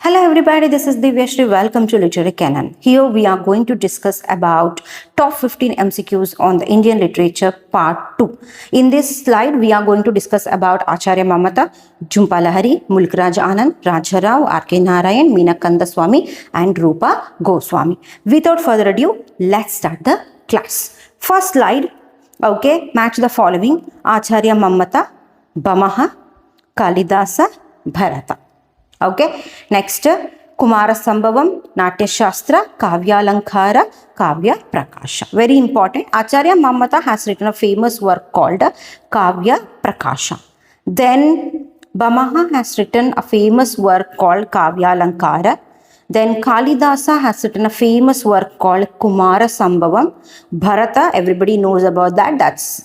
Hello everybody, this is Divyashri. Welcome to Literary Canon. Here we are going to discuss about top 15 MCQs on the Indian literature part 2. In this slide, we are going to discuss about Acharya Mamata, Jhumpa Lahiri, Mulk Raj Anand, Raja Rao, R.K. Narayan, Meena Kandaswamy and Rupa Goswami. Without further ado, let's start the class. First slide, okay, match the following: Acharya Mamata, Bamaha, Kalidasa, Bharata. Okay, next Kumara Sambhavam, Natya Shastra, Kavya Alankara, Kavya Prakasha. Very important. Acharya Mamata has written a famous work called Kavya Prakasha. Then Bamaha has written a famous work called Kavya Alankara. Then Kalidasa has written a famous work called Kumara Sambhavam. Bharata, everybody knows about that.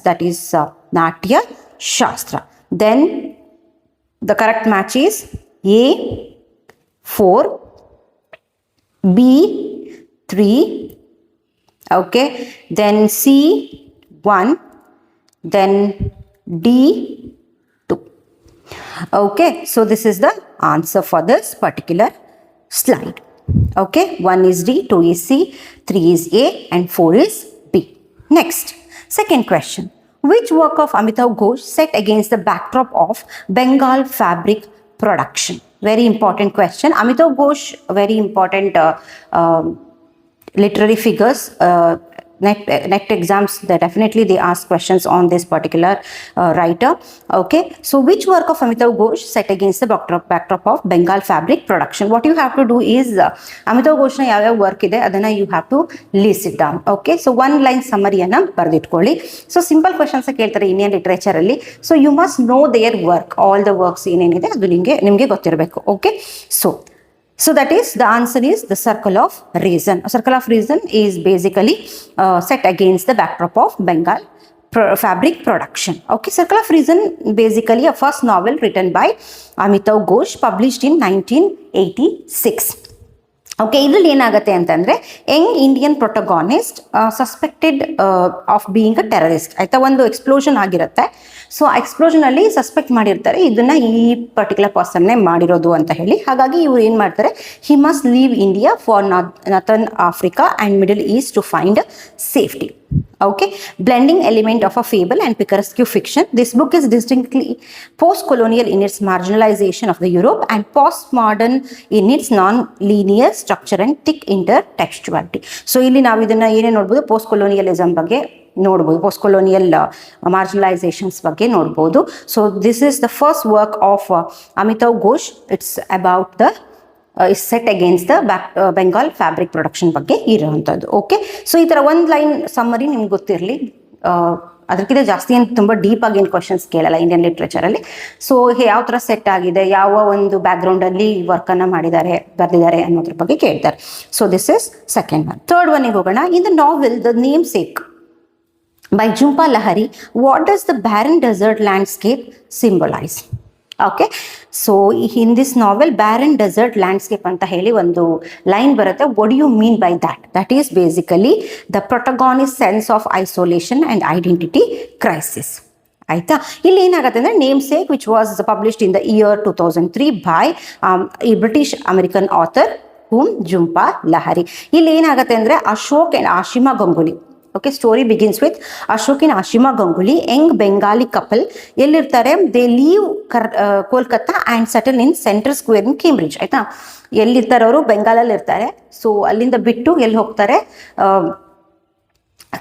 That is Natya Shastra. Then the correct match is A 4, B 3, okay, then C 1, then D 2. Okay, so this is the answer for this particular slide. Okay, 1 is D, 2 is C, 3 is A and 4 is B. Next, second question. Which work of Amitav Ghosh set against the backdrop of Bengal fabric production? Very important question. Amitav Ghosh, very important literary figures. Next exams, they ask questions on this particular writer. Okay, so which work of Amitav Ghosh set against the backdrop of Bengal fabric production? What you have to do is Amitav Ghosh na yav work ide adana you have to list it down. Okay, so one line summary anna barditkoli. So simple questions keltare Indian literature alli. So you must know their work, all the works ಏನೇನಿದೆ ಅದು ನಿಮಗೆ ಗೊತ್ತಿರಬೇಕು. Okay, so that is, the answer is the Circle of Reason. A Circle of Reason is basically set against the backdrop of Bengal fabric production. Okay, Circle of Reason basically a first novel written by Amitav Ghosh, published in 1986. Okay, ಇದರಲ್ಲಿ ಏನಾಗುತ್ತೆ ಅಂತಂದರೆ young Indian protagonist suspected of being a terrorist ಆಯಿತಾ. ಒಂದು explosion ಆಗಿರುತ್ತೆ. So ಆ ಎಕ್ಸ್ಪ್ಲೋಷನಲ್ಲಿ suspect ಮಾಡಿರ್ತಾರೆ ಇದನ್ನು ಈ ಪರ್ಟಿಕ್ಯುಲರ್ ಪರ್ಸನ್ನೇ ಮಾಡಿರೋದು ಅಂತ ಹೇಳಿ. ಹಾಗಾಗಿ ಇವ್ರು ಏನು ಮಾಡ್ತಾರೆ, he must leave India for northern Africa and Middle East to find safety. Okay, blending element of a fable and picaresque fiction. This book is distinctly post-colonial in its marginalization of the Europe and postmodern in its non-linear structure and thick intertextuality. So ಇಲ್ಲಿ ನಾವು ಇದನ್ನ ಏನೇ ನೋಡ್ಬೋದು, post colonialism ಬಗ್ಗೆ ನೋಡ್ಬೋದು, post colonial marginalizations ಬಗ್ಗೆ ನೋಡ್ಬೋದು. So this is the first work of Amitav Ghosh. It's about the is set against the Bengal fabric production ಬಗ್ಗೆ ಇರುವಂಥದ್ದು. ಓಕೆ, ಸೊ ಈ ಥರ ಒಂದು ಲೈನ್ ಸಮ್ಮರಿ ನಿಮ್ಗೆ ಗೊತ್ತಿರಲಿ. ಅದಕ್ಕಿಂತ ಜಾಸ್ತಿ ಏನು ತುಂಬ ಡೀಪಾಗಿ ಏನು ಕ್ವಶನ್ಸ್ ಕೇಳಲ್ಲ ಇಂಡಿಯನ್ ಲಿಟ್ರೇಚರಲ್ಲಿ. ಸೊ ಯಾವ ಥರ ಸೆಟ್ ಆಗಿದೆ, ಯಾವ ಒಂದು ಬ್ಯಾಕ್ಗ್ರೌಂಡಲ್ಲಿ ವರ್ಕನ್ನು ಬರೆದಿದ್ದಾರೆ ಅನ್ನೋದ್ರ ಬಗ್ಗೆ ಕೇಳ್ತಾರೆ. So this is second one. Third ಒನ್ಗೆ ಹೋಗೋಣ. In the novel the namesake by Jhumpa Lahiri, what does the barren desert landscape symbolize? Okay, so in this novel, barren desert landscape anta heli ಒಂದು line ಬರುತ್ತೆ. What do you mean by that? That is basically the protagonist sense of isolation and identity crisis. ಆಯ್ತಾ, ಇಲ್ಲಿ ಏನಾಗುತ್ತೆ ಅಂದರೆ namesake which was published in the year 2003 by ಈ British American author Jhumpa Lahiri. ಇಲ್ಲಿ ಏನಾಗುತ್ತೆ ಅಂದರೆ Ashok and Ashima Ganguly. Okay, story begins with Ashok and Ashima Ganguly, young Bengali couple. ಎಲ್ಲಿರ್ತಾರೆ, they live Kolkata and settle in Central Square in Cambridge. ಆಯಿತಾ, ಎಲ್ಲಿರ್ತಾರೆ ಅವರು, ಬೆಂಗಾಲಲ್ಲಿ ಇರ್ತಾರೆ. So ಅಲ್ಲಿಂದ ಬಿಟ್ಟು ಎಲ್ಲಿ ಹೋಗ್ತಾರೆ,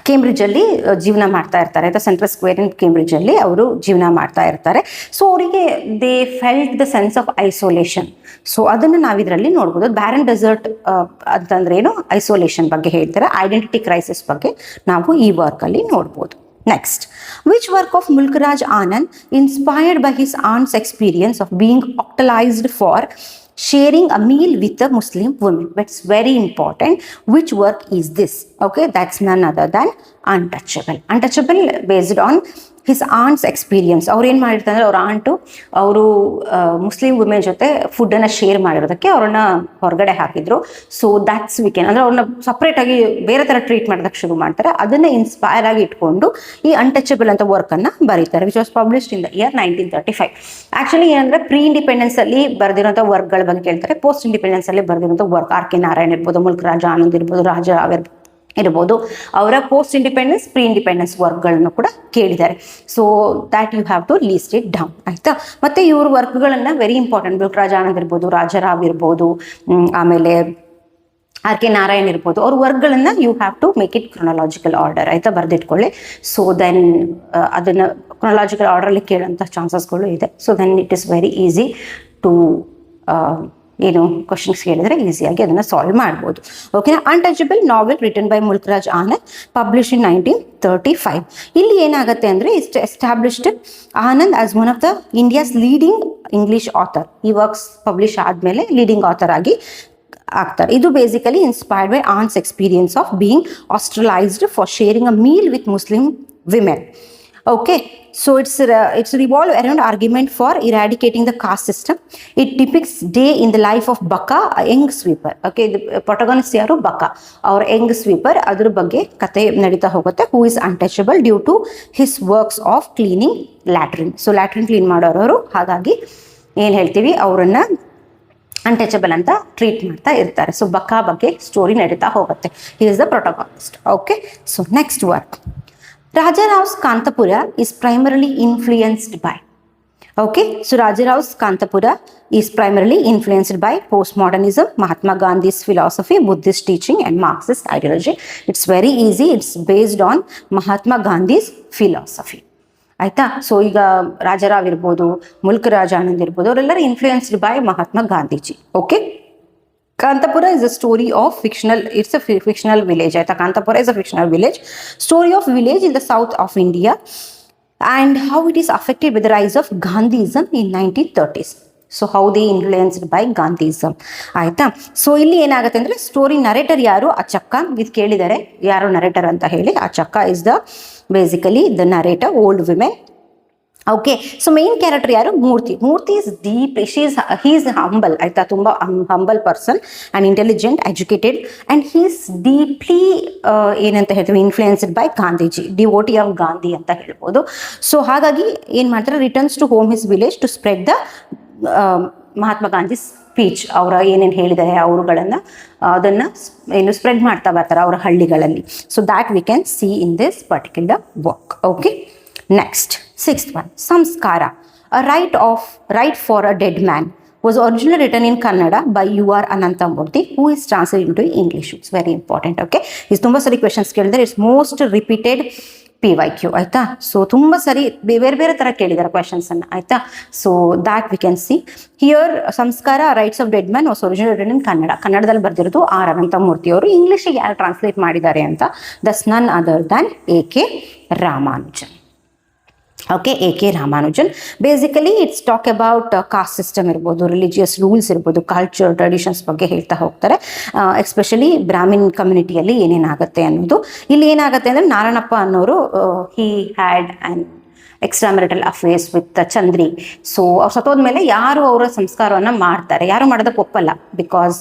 ಕೇಂಬ್ರಿಡ್ಜಲ್ಲಿ ಜೀವನ ಮಾಡ್ತಾ ಇರ್ತಾರೆ. ಆಯಿತಾ, ಸೆಂಟ್ರಲ್ ಸ್ಕ್ವೇರ್ ಇನ್ ಕೇಂಬ್ರಿಡ್ಜಲ್ಲಿ ಅವರು ಜೀವನ ಮಾಡ್ತಾ ಇರ್ತಾರೆ. ಸೊ ಅವರಿಗೆ they felt the sense of isolation. So ಅದನ್ನು ನಾವು ಇದರಲ್ಲಿ ನೋಡ್ಬೋದು. ಬ್ಯಾರನ್ ಡೆಸರ್ಟ್ ಅಂತಂದ್ರೆ ಏನು, ಐಸೋಲೇಷನ್ ಬಗ್ಗೆ ಹೇಳ್ತಾರೆ. ಐಡೆಂಟಿಟಿ ಕ್ರೈಸಿಸ್ ಬಗ್ಗೆ ನಾವು ಈ ವರ್ಕಲ್ಲಿ ನೋಡ್ಬೋದು. Next, which work of Mulk Raj Anand inspired by his aunt's experience of being ostracised for sharing a meal with a Muslim woman? That's very important. Which work is this? Okay, that's none other than untouchable. Untouchable based on his ants experience. ಅವ್ರು ಏನು ಮಾಡಿರ್ತಾರೆ ಅಂದರೆ ಅವ್ರ ಆಂಟು ಅವರು Muslim women ಜೊತೆ ಫುಡ್ಡನ್ನು share ಮಾಡಿರೋದಕ್ಕೆ ಅವ್ರನ್ನ ಹೊರಗಡೆ ಹಾಕಿದ್ರು. ಸೊ ದ್ಯಾಟ್ಸ್ ವೀಕೆಂಡ್ ಅಂದರೆ ಅವ್ರನ್ನ ಸಪ್ರೇಟಾಗಿ ಬೇರೆ ಥರ ಟ್ರೀಟ್ ಮಾಡೋದಕ್ಕೆ ಶುರು ಮಾಡ್ತಾರೆ. ಅದನ್ನೇ ಇನ್ಸ್ಪೈರ್ ಆಗಿ ಇಟ್ಕೊಂಡು ಈ ಅನ್ಟಚಬಲ್ ಅಂತ ವರ್ಕನ್ನು ಬರೀತಾರೆ, which was published in the year 1935. Actually ಏನಂದರೆ ಪ್ರೀ ಇಂಡಿಪೆಂಡೆನ್ಸಲ್ಲಿ ಬರೆದಿರೋಂಥ ವರ್ಕ್ಗಳ ಬಗ್ಗೆ ಕೇಳ್ತಾರೆ. ಪೋಸ್ಟ್ ಇಂಡಿಪೆಂಡೆನ್ಸಲ್ಲಿ ಬರೆದಿರೋಂಥ ವರ್ಕ್ ಆರ್ ಕೆ ನಾರಾಯಣ್ ಇರ್ಬೋದು, ಮುಲ್ಕ್ ರಾಜ ಆನಂದ್ ಇರ್ಬೋದು, ರಾಜ ಇರ್ಬೋದು, ಅವರ ಪೋಸ್ಟ್ ಇಂಡಿಪೆಂಡೆನ್ಸ್ ಪ್ರೀ ಇಂಡಿಪೆಂಡೆನ್ಸ್ ವರ್ಕ್ಗಳನ್ನು ಕೂಡ ಕೇಳಿದ್ದಾರೆ. So that you have to list it down, ಆಯಿತಾ. ಮತ್ತು ಇವ್ರ ವರ್ಕ್ಗಳನ್ನು ವೆರಿ ಇಂಪಾರ್ಟೆಂಟ್, ಮುಲ್ಕ್ ಆನಂದ್ ಇರ್ಬೋದು, ರಾಜಾರಾವ್ ಇರ್ಬೋದು, ಆಮೇಲೆ ಆರ್ ಕೆ ನಾರಾಯಣ್ ಇರ್ಬೋದು, ಅವ್ರ ವರ್ಕ್ಗಳನ್ನು you have to make it ಕ್ರೊನಾಲಾಜಿಕಲ್ order, ಆಯಿತಾ, ಬರೆದಿಟ್ಕೊಳ್ಳಿ. ಸೊ ದೆನ್ ಅದನ್ನು ಕ್ರೊನಾಲಾಜಿಕಲ್ ಆರ್ಡ್ರಲ್ಲಿ ಕೇಳೋಂಥ ಚಾನ್ಸಸ್ಗಳು ಇದೆ. So then it is very easy to ಏನು ಕ್ವಶನ್ಸ್ ಕೇಳಿದ್ರೆ ಈಸಿಯಾಗಿ ಅದನ್ನು ಸಾಲ್ವ್ ಮಾಡ್ಬೋದು. ಓಕೆನಾ. Untouchable novel written by Mulk Raj Anand, published in 1935. ಇಲ್ಲಿ ಏನಾಗುತ್ತೆ ಅಂದರೆ established Anand as one of the India's leading English author. ಈ ವರ್ಕ್ಸ್ ಪಬ್ಲಿಷ್ ಆದಮೇಲೆ ಲೀಡಿಂಗ್ ಆಥರ್ ಆಗಿ ಆಗ್ತಾರೆ. ಇದು basically inspired by aunt's experience of being ostracised for sharing a meal with Muslim women. Okay, so it's revolve around argument for eradicating the caste system. It depicts day in the life of Baka, a young sweeper. Okay, the protagonist yaru Baka, our young sweeper. Adr ಬಗ್ಗೆ ಕತೆ ನಡೀತಾ ಹೋಗುತ್ತೆ. Who is untouchable due to his works of cleaning latrine. So latrine clean ಮಾಡೋರು, ಹಾಗಾಗಿ ಏನು ಹೇಳ್ತೀವಿ ಅವರನ್ನ untouchable ಅಂತ ಟ್ರೀಟ್ ಮಾಡ್ತಾ ಇರ್ತಾರೆ. ಸೊ ಬಕಾ ಬಗ್ಗೆ ಸ್ಟೋರಿ ನಡೀತಾ ಹೋಗುತ್ತೆ. He is the protagonist. Okay, so next work. Rajarav's Kantapura is primarily influenced by. Okay, so Rajarav's Kantapura is primarily influenced by postmodernism, Mahatma Gandhi's philosophy, Buddhist teaching and Marxist ideology. It's very easy. It's based on Mahatma Gandhi's philosophy. ಆಯಿತಾ. So ಈಗ ರಾಜಾರಾವ್ ಇರ್ಬೋದು, ಮುಲ್ಕ್ ರಾಜ ಆನಂದ್ ಇರ್ಬೋದು, ಅವರೆಲ್ಲರೂ influenced by Mahatma Gandhiji. Okay. Kantapura is a story of fictional, it's a fictional village. Kantapura is a fictional village. Story of village in the south of India and how it is affected by the rise of Gandhism in 1930s. So how they influenced by Gandhism. ಆಯಿತಾ. So ಇಲ್ಲಿ ಏನಾಗುತ್ತೆ ಅಂದರೆ story narrator ಯಾರು, ಅಚಕ್ಕ. ಇದು ಕೇಳಿದ್ದಾರೆ ಯಾರು narrator ಅಂತ ಹೇಳಿ. Achakka is the basically the narrator, old women. Okay, so main character ಯಾರು, Moorthy. Moorthy is deep, he is humble, ಆಯಿತಾ, ತುಂಬ humble person and intelligent, educated and he is deeply ಏನಂತ ಹೇಳ್ತೀವಿ influenced by Gandhiji, devotee of Gandhi ಅಂತ ಹೇಳ್ಬೋದು. ಸೊ ಹಾಗಾಗಿ ಏನು ಮಾಡ್ತಾರೆ, returns to home his village to spread the Mahatma Gandhi speech. ಅವರ ಏನೇನು ಹೇಳಿದ್ದಾರೆ ಅವರುಗಳನ್ನು ಅದನ್ನು ಏನು ಸ್ಪ್ರೆಡ್ ಮಾಡ್ತಾ ಬರ್ತಾರೆ ಅವರ ಹಳ್ಳಿಗಳಲ್ಲಿ. So that we can C in this particular work. Okay, next, sixth one, Samskara, a rite for a dead man, was originally written in Kannada by U.R. Ananthamurthy, who is translated into English. It's very important. Okay, is ತುಂಬ ಸರಿ questions ಕೇಳಿದರೆ, it's most repeated PYQ, ಆಯಿತಾ. So ತುಂಬ ಸರಿ ಬೇರೆ ಬೇರೆ ಥರ ಕೇಳಿದ್ದಾರೆ ಕ್ವೆಶನ್ಸನ್ನು, ಆಯಿತಾ. So that we can see here. Samskara rites of dead man was original written in Kannada. ಕನ್ನಡದಲ್ಲಿ ಬರೆದಿರೋದು ಆರ್ ಅನಂತಮೂರ್ತಿ ಅವರು. ಇಂಗ್ಲೀಷಿಗೆ ಯಾರು ಟ್ರಾನ್ಸ್ಲೇಟ್ ಮಾಡಿದ್ದಾರೆ ಅಂತ, that's none other than A.K. Ramanujan. Okay, A.K. Ramanujan. Basically it's talk about caste system ಇರ್ಬೋದು, ರಿಲಿಜಿಯಸ್ ರೂಲ್ಸ್ ಇರ್ಬೋದು, culture traditions ಬಗ್ಗೆ ಹೇಳ್ತಾ ಹೋಗ್ತಾರೆ. ಎಸ್ಪೆಷಲಿ ಬ್ರಾಹ್ಮಿನ್ ಕಮ್ಯುನಿಟಿಯಲ್ಲಿ ಏನೇನಾಗುತ್ತೆ ಅನ್ನೋದು. ಇಲ್ಲಿ ಏನಾಗುತ್ತೆ ಅಂದರೆ ನಾರಾಯಣಪ್ಪ ಅನ್ನೋರು he had an extra marital affairs with Chandri. So ಅವ್ರು ಸತ್ತೋದ್ಮೇಲೆ ಯಾರು ಅವರ ಸಂಸ್ಕಾರವನ್ನು ಮಾಡ್ತಾರೆ, ಯಾರು ಮಾಡೋದಕ್ಕೆ ಒಪ್ಪಲ್ಲ. ಬಿಕಾಸ್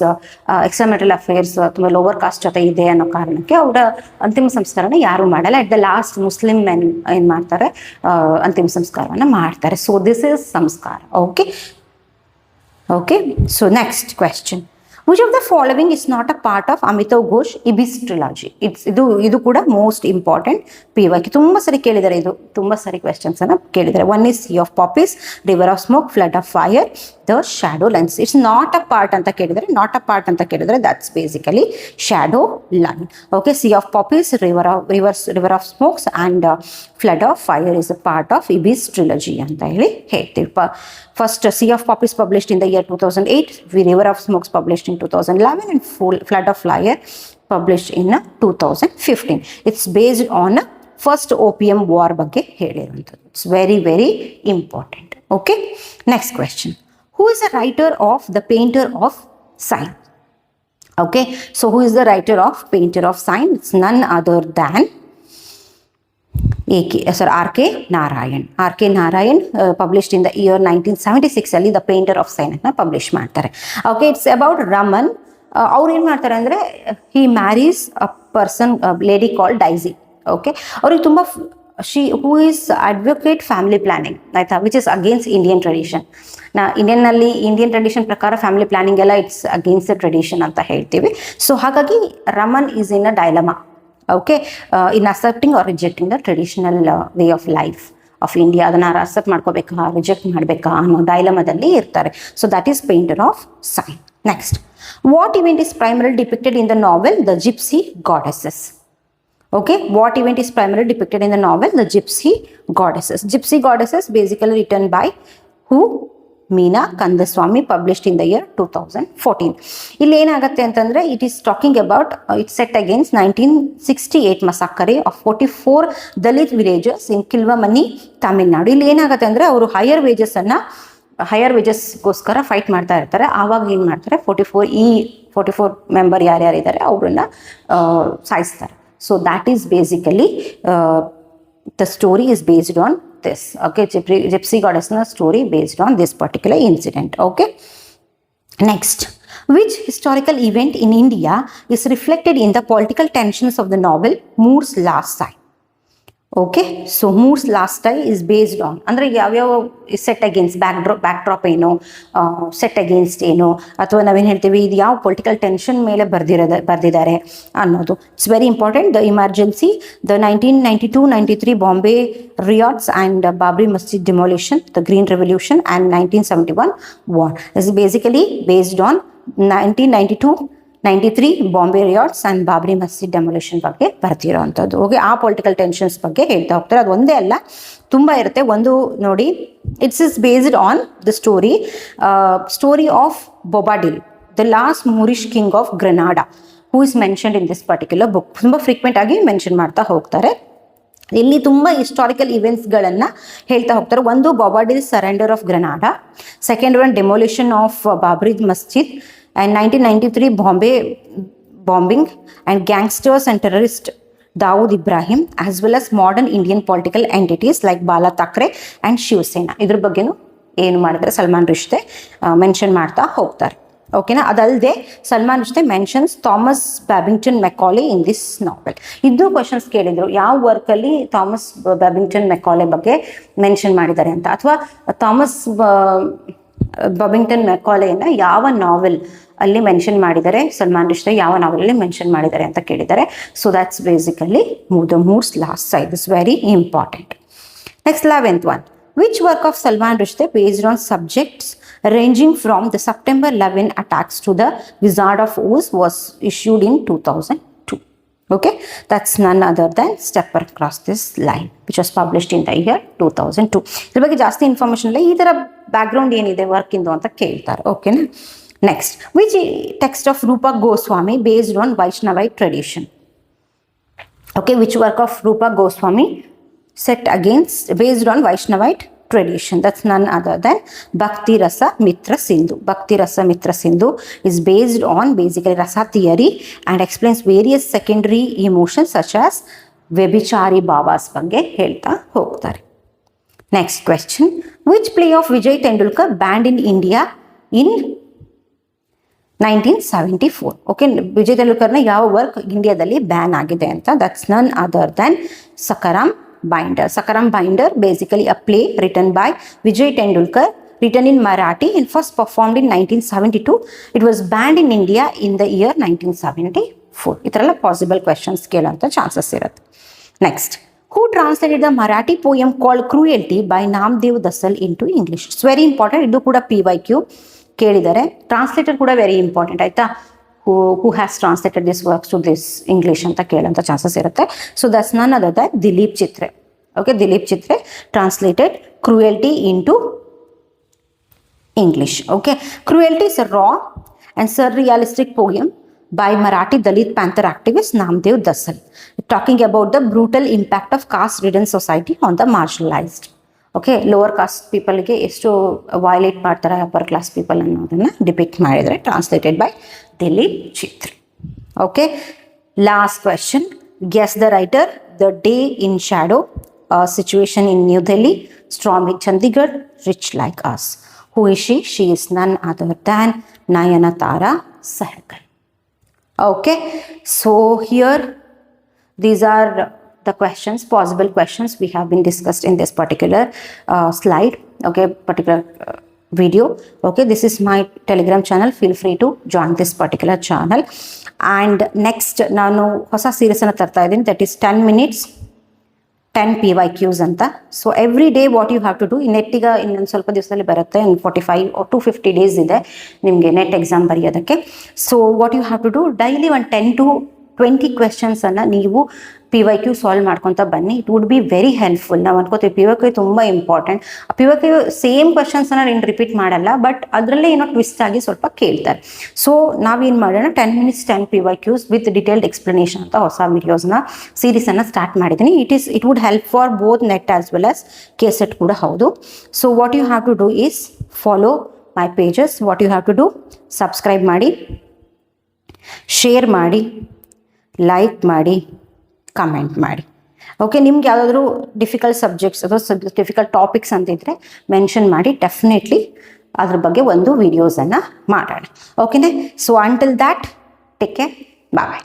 ಎಕ್ಸ್ಟ್ರಾ ಮ್ಯಾರಿಟಲ್ ಅಫೇರ್ಸ್ ತುಂಬ ಲೋವರ್ ಕಾಸ್ಟ್ ಜೊತೆ ಇದೆ ಅನ್ನೋ ಕಾರಣಕ್ಕೆ ಅವರ ಅಂತಿಮ ಸಂಸ್ಕಾರನ ಯಾರು ಮಾಡಲ್ಲ. At the last Muslim men ಏನು ಮಾಡ್ತಾರೆ, ಅಂತಿಮ ಸಂಸ್ಕಾರವನ್ನು ಮಾಡ್ತಾರೆ. ಸೊ ದಿಸ್ ಈಸ್ ಸಂಸ್ಕಾರ. Okay, okay. So next question. Which of the following is not a part of Amitav Ghosh Ibis trilogy? ಇದು ಕೂಡ ಮೋಸ್ಟ್ ಇಂಪಾರ್ಟೆಂಟ್ PYQ. ತುಂಬ ಸರಿ ಕೇಳಿದ್ದಾರೆ, ಇದು ತುಂಬ ಸರಿ ಕ್ವೆಶನ್ಸ್ ಅನ್ನು ಕೇಳಿದ್ದಾರೆ. One is Sea of Poppies, River of Smoke, Flood of Fire, The Shadow Lines. It's not a part ಅಂತ ಕೇಳಿದರೆ, ನಾಟ್ ಅ ಪಾರ್ಟ್ ಅಂತ ಕೇಳಿದರೆ that's basically Shadow Line. Okay, Sea of Poppies, River of Smokes and Flood of Fire is a part of Ibis trilogy ಅಂತ ಹೇಳಿ ಹೇಳ್ತೀವಿ. First, Sea of Poppies published in the year 2008, River of Smokes published in 2011 and Flood of Fire published in 2015. It's based on first opium war ಬಗ್ಗೆ ಹೇಳಿರುವಂಥದ್ದು. It's very, very important. Okay, next question. Who is the writer of The Painter of Sign? Okay, so who is the writer of Painter of Sign? It's none other than R.K. Narayan. R.K. Narayan published in the year 1976 ಅಲ್ಲಿ the painter of sign ಅನ್ನ publish ಮಾಡ್ತಾರೆ. Okay, it's about Raman. ಅವ್ರು ಏನು ಮಾಡ್ತಾರೆ ಅಂದರೆ, he marries a person, lady called Daisy. Okay, ಅವ್ರಿಗೆ ತುಂಬ who is advocate family planning, ಆಯಿತಾ, which is against Indian tradition. Indian tradition ಪ್ರಕಾರ ಫ್ಯಾಮಿಲಿ ಪ್ಲಾನಿಂಗ್ ಎಲ್ಲ ಇಟ್ಸ್ ಅಗೇನ್ಸ್ಟ್ ದ ಟ್ರೆಡಿಷನ್ ಅಂತ ಹೇಳ್ತೀವಿ. ಸೊ ಹಾಗಾಗಿ Raman is in a dilemma. Okay, in accepting or rejecting the traditional way of life of India, ಅದನ್ನು accept ಮಾಡ್ಕೋಬೇಕಾ reject ಮಾಡಬೇಕಾ ಅನ್ನೋ ಡೈಲಮಾದಲ್ಲಿ ಇರ್ತಾರೆ. So that is painter of sign. Next, what event is primarily depicted in the novel the gypsy goddesses? Okay, what event is primarily depicted in the novel the Gypsy Goddesses? Gypsy Goddesses basically written by who? Meena Kandaswamy, published in the year 2014. ಇಲ್ಲಿ ಏನಾಗುತ್ತೆ ಅಂತಂದರೆ, it is talking about, it's set against 1968 massacre of 44 Dalit villages in Kilvenmani, Tamil Nadu. ಇಲ್ಲಿ ಏನಾಗುತ್ತೆ ಅಂದರೆ, ಅವರು higher ವೇಜಸ್ಗೋಸ್ಕರ fight ಮಾಡ್ತಾ ಇರ್ತಾರೆ. ಆವಾಗ ಏನು ಮಾಡ್ತಾರೆ, 44 ಮೆಂಬರ್ ಯಾರ್ಯಾರಿದ್ದಾರೆ ಅವ್ರನ್ನ ಸಾಯಿಸ್ತಾರೆ. So that is basically the story is based on this. Okay, Gypsy Goddess story based on this particular incident. Okay, next, which historical event in India is reflected in the political tensions of the novel Moore's Last Sigh? Okay, so Moore's Last Sigh is based on, ಅಂದರೆ ಯಾವ್ಯಾವ set against backdrop ಏನು, set against ಏನು, ಅಥವಾ ನಾವೇನು ಹೇಳ್ತೀವಿ ಇದು ಯಾವ political tension ಮೇಲೆ ಬರೆದಿದ್ದಾರೆ ಅನ್ನೋದು. It's very important. The emergency, the 1992-93 Bombay riots and Babri Masjid demolition, the green revolution and 1971 war. Is basically based on 1992-93 Bombay riots and Babri Masjid demolition ಬಗ್ಗೆ ಬರ್ತಿರೋವಂಥದ್ದು. ಓಕೆ, ಆ ಪೊಲಿಟಿಕಲ್ ಟೆನ್ಷನ್ಸ್ ಬಗ್ಗೆ ಹೇಳ್ತಾ ಹೋಗ್ತಾರೆ. ಅದು ಒಂದೇ ಅಲ್ಲ, ತುಂಬ ಇರುತ್ತೆ. ಒಂದು ನೋಡಿ, it's is based on the story of Boabdil, the last Moorish king of Granada, who is mentioned in this particular book. ತುಂಬ ಫ್ರೀಕ್ವೆಂಟ್ ಆಗಿ ಮೆನ್ಷನ್ ಮಾಡ್ತಾ ಹೋಗ್ತಾರೆ. ಇಲ್ಲಿ ತುಂಬ ಹಿಸ್ಟಾರಿಕಲ್ ಇವೆಂಟ್ಸ್ಗಳನ್ನು ಹೇಳ್ತಾ ಹೋಗ್ತಾರೆ. ಒಂದು, Boabdil surrender of Granada. Second one, demolition of Babri Masjid. And 1993 Bombay bombing and gangsters and terrorist Dawood Ibrahim, as well as modern Indian political entities like Bala Thackeray and Shiv Sena. ಇದ್ರ ಬಗ್ಗೆನೂ ಏನು ಮಾಡಿದ್ರೆ Salman ರುಷ್ದೆ mention ಮಾಡ್ತಾ ಹೋಗ್ತಾರೆ. ಓಕೆನಾ, ಅದಲ್ಲದೆ Salman Rushdie mentions Thomas Babington Macaulay in this novel. ಇದು questions ಕೇಳಿದ್ರು, ಯಾವ ವರ್ಕಲ್ಲಿ ಥಾಮಸ್ ಬ್ಯಾಬಿಂಗ್ಟನ್ ಮೆಕಾಲೆ ಬಗ್ಗೆ ಮೆನ್ಷನ್ ಮಾಡಿದ್ದಾರೆ ಅಂತ, ಅಥವಾ ಥಾಮಸ್ ಬಾಬಿಂಗ್ಟನ್ ಮೆಕಾಲೆಯನ್ನು ಯಾವ ನಾವೆಲ್ ಅಲ್ಲಿ ಮೆನ್ಷನ್ ಮಾಡಿದ್ದಾರೆ, ಸಲ್ಮಾನ್ ರುಷ್ದೆ ಯಾವ ನಾವೆಲಲ್ಲಿ ಮೆನ್ಷನ್ ಮಾಡಿದ್ದಾರೆ ಅಂತ ಕೇಳಿದ್ದಾರೆ. So that's basically the Moors last side is very important. Next, 11th one, which work of Salman Rushdie based on subjects ranging from the September 11 attacks to the Wizard of Oz was issued in 2002? Okay, that's none other than Step Across This Line, which was published in the year 2002. ಇದ್ರ ಬಗ್ಗೆ ಜಾಸ್ತಿ information ಇಲ್ಲ, ಈ ಥರ background ಏನಿದೆ ವರ್ಕಿಂದು ಅಂತ ಕೇಳ್ತಾರೆ. ಓಕೆನಾ, next, which text of Rupa Goswami based on Vaishnavite tradition? Okay, which work of Rupa Goswami set against based on Vaishnavite tradition? That's none other than Bhakti Rasa Mitra Sindhu. Bhakti Rasa Mitra Sindhu is based on basically rasa theory and explains various secondary emotions such as Vebichari Bhavas ಬಗ್ಗೆ ಹೇಳ್ತಾ ಹೋಗ್ತಾರೆ. Next question, which play of Vijay Tendulkar banned in India in 1974? Okay, Vijay ತೆಂಡೂಲ್ಕರ್ನ ಯಾವ work ಇಂಡಿಯಾದಲ್ಲಿ ban ಆಗಿದೆ ಅಂತ? That's none other than Sakharam Binder. Sakaram Binder, basically a play written by Vijay Tendulkar, written in Marathi and first performed in 1972. It was banned in India in the year 1974. Itralla possible questions kelanta chances irutte. Next, who translated the Marathi poem called Cruelty by Namdev Dasal into English? It's very important. Idu kuda PYQ kelidare. Translator kuda very important aita. Who has translated this works to this English anta kelanta chances irutte. So that's none other than Dilip Chitre. Okay, Dilip Chitre translated Cruelty into English. Okay, Cruelty is a raw and surrealistic poem by Marathi Dalit Panther activist Namdev Dasal, talking about the brutal impact of caste-ridden society on the marginalized. Okay, lower caste ಪೀಪಲ್ಗೆ ಎಷ್ಟು violate ಮಾಡ್ತಾರೆ upper class people ಅನ್ನೋದನ್ನು depict ಮಾಡಿದರೆ, translated by Dilip Chitre. Okay, last question. Guess the writer. The day in shadow, situation in New Delhi, strong in Chandigarh, rich like us. Who is she? She is none other than Nayanthara Sahgal. Okay, so here these are the questions, possible questions we have been discussed in this particular slide. Okay, particular video. Okay, this is my Telegram channel. Feel free to join this particular channel. And next, ನಾನು ಹೊಸ series ಅನ್ನು ತರ್ತಾ ಇದ್ದೀನಿ, that is 10 minutes 10 PYQs ಅಂತ. So every day what you have to do, ನೆಟ್ಟಿಗ ಇನ್ನೊಂದು ಸ್ವಲ್ಪ ದಿವಸದಲ್ಲಿ ಬರುತ್ತೆ, ಇನ್ನು 45 or 250 ಡೇಸ್ ಇದೆ ನಿಮಗೆ ನೆಟ್ ಎಕ್ಸಾಮ್ ಬರೆಯೋದಕ್ಕೆ. So what you have to do, daily ಒಂದು 10 to 20 ಕ್ವೆಶನ್ಸನ್ನು ನೀವು PYQ ಸಾಲ್ವ್ ಮಾಡ್ಕೊತ ಬನ್ನಿ. It would be very helpful. ನಾವು ಅನ್ಕೋತೀವಿ PYQ ತುಂಬ ಇಂಪಾರ್ಟೆಂಟ್. PYQ ಸೇಮ್ ಕ್ವೆಶನ್ಸನ್ನು ನೀನು ರಿಪೀಟ್ ಮಾಡಲ್ಲ, ಬಟ್ ಅದರಲ್ಲೇ ಏನೋ ಟ್ವಿಸ್ಟ್ ಆಗಿ ಸ್ವಲ್ಪ ಕೇಳ್ತಾರೆ. ಸೊ ನಾವೇನು ಮಾಡೋಣ, 10 minutes 10 PYQs with detailed explanation ಅಂತ ಹೊಸ ವಿಡಿಯೋಸ್ನ ಸೀರೀಸನ್ನು ಸ್ಟಾರ್ಟ್ ಮಾಡಿದ್ದೀನಿ. It would help for both NET as well as KSET ಕೂಡ ಹೌದು. So what you have to do is follow my pages. What you have to do, subscribe ಮಾಡಿ, share ಮಾಡಿ, like ಮಾಡಿ, ಕಮೆಂಟ್ ಮಾಡಿ. ಓಕೆ, ನಿಮ್ಗೆ ಯಾವುದಾದ್ರೂ difficult subjects ಅಥವಾ difficult topics ಅಂತಿದ್ರೆ ಮೆನ್ಷನ್ ಮಾಡಿ, ಡೆಫಿನೆಟ್ಲಿ ಅದ್ರ ಬಗ್ಗೆ ಒಂದು ವಿಡಿಯೋಸನ್ನು ಮಾಡೋಣ. ಓಕೆನೇ? So until that take care, bye.